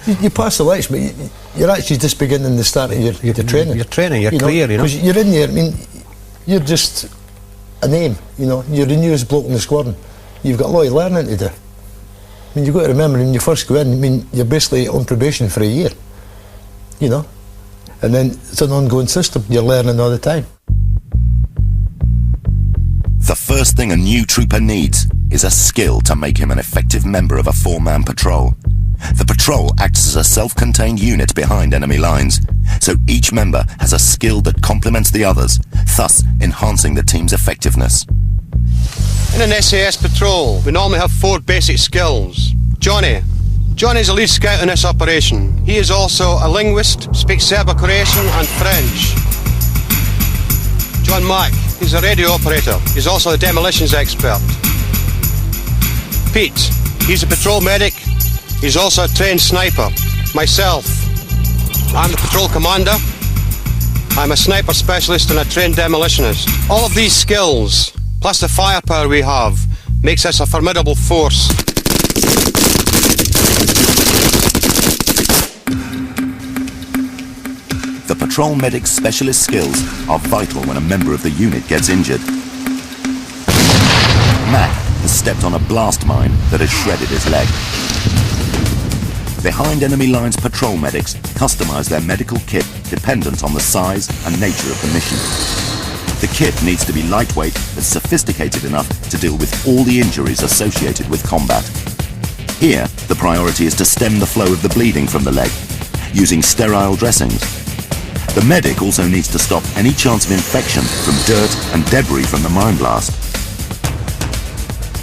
You pass the lights, but you're actually just beginning the start of your training. Your training, your career, you know. Because you're in there, I mean, you're just a name, you know. You're the newest bloke in the squadron. You've got a lot of learning to do. I mean, you've got to remember, when you first go in, I mean, you're basically on probation for a year, you know. And then it's an ongoing system. You're learning all the time. The first thing a new trooper needs is a skill to make him an effective member of a four-man patrol. The patrol acts as a self-contained unit behind enemy lines, so each member has a skill that complements the others, thus enhancing the team's effectiveness. In an SAS patrol, we normally have 4 basic skills. Johnny's a lead scout in this operation. He is also a linguist, speaks Serbo-Croatian and French. John Mack, he's a radio operator. He's also a demolitions expert. Pete, he's a patrol medic. He's also a trained sniper. Myself, I'm the patrol commander. I'm a sniper specialist and a trained demolitionist. All of these skills, plus the firepower we have, makes us a formidable force. The patrol medic's specialist skills are vital when a member of the unit gets injured. Mac has stepped on a blast mine that has shredded his leg. Behind enemy lines, patrol medics customize their medical kit dependent on the size and nature of the mission. The kit needs to be lightweight but sophisticated enough to deal with all the injuries associated with combat. Here, the priority is to stem the flow of the bleeding from the leg, using sterile dressings. The medic also needs to stop any chance of infection from dirt and debris from the mine blast.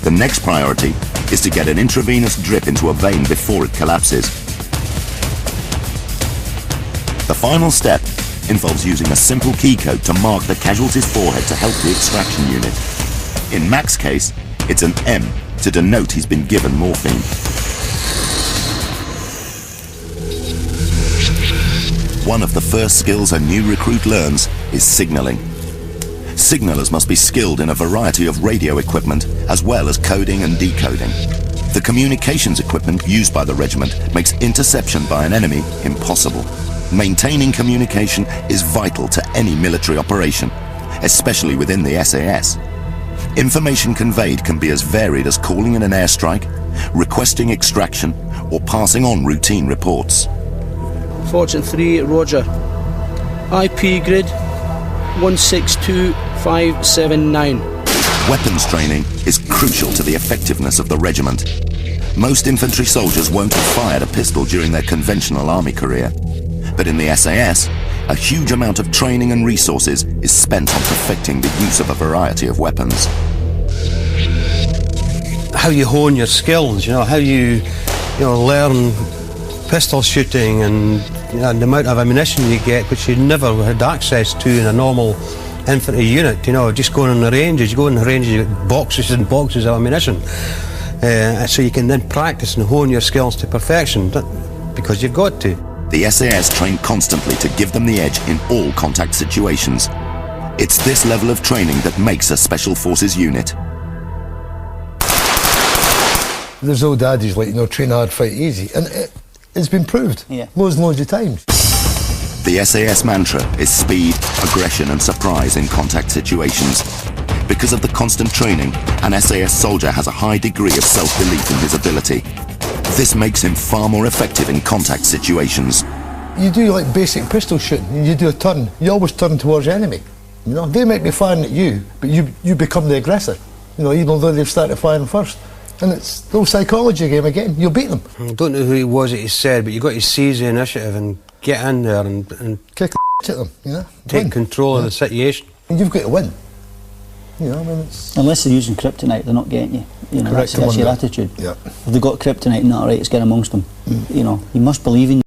The next priority is to get an intravenous drip into a vein before it collapses. The final step involves using a simple key code to mark the casualty's forehead to help the extraction unit. In Mac's case, it's an M to denote he's been given morphine. One of the first skills a new recruit learns is signalling. Signallers must be skilled in a variety of radio equipment, as well as coding and decoding. The communications equipment used by the regiment makes interception by an enemy impossible. Maintaining communication is vital to any military operation, especially within the SAS. Information conveyed can be as varied as calling in an airstrike, requesting extraction, or passing on routine reports. Fortune 3, Roger. IP grid 162579. Weapons training is crucial to the effectiveness of the regiment. Most infantry soldiers won't have fired a pistol during their conventional army career. But in the SAS, a huge amount of training and resources is spent on perfecting the use of a variety of weapons. How you hone your skills, you know, how you learn pistol shooting and the amount of ammunition you get, which you never had access to in a normal infantry unit, you know, just going on the ranges. You go on the ranges, you get boxes and boxes of ammunition. So you can then practice and hone your skills to perfection, because you've got to. The SAS train constantly to give them the edge in all contact situations. It's this level of training that makes a Special Forces unit. There's old adage like, you know, train hard, fight easy. And it's been proved loads and loads of times. The SAS mantra is speed, aggression and surprise in contact situations. Because of the constant training, an SAS soldier has a high degree of self-belief in his ability. This makes him far more effective in contact situations. You do like basic pistol shooting, and you do a turn, you always turn towards the enemy. You know, they might be firing at you, but you become the aggressor. You know, even though they've started firing first. And it's the whole psychology game again, you'll beat them. I don't know who it was that he said, but you've got to seize the initiative and get in there and kick the at them, you know. Take control of the situation. And you've got to win. You know, I mean, it's... Unless they're using kryptonite, they're not getting you. You know, that's your attitude. Yeah. If they've got kryptonite, not right, it's get amongst them. You know, you must believe in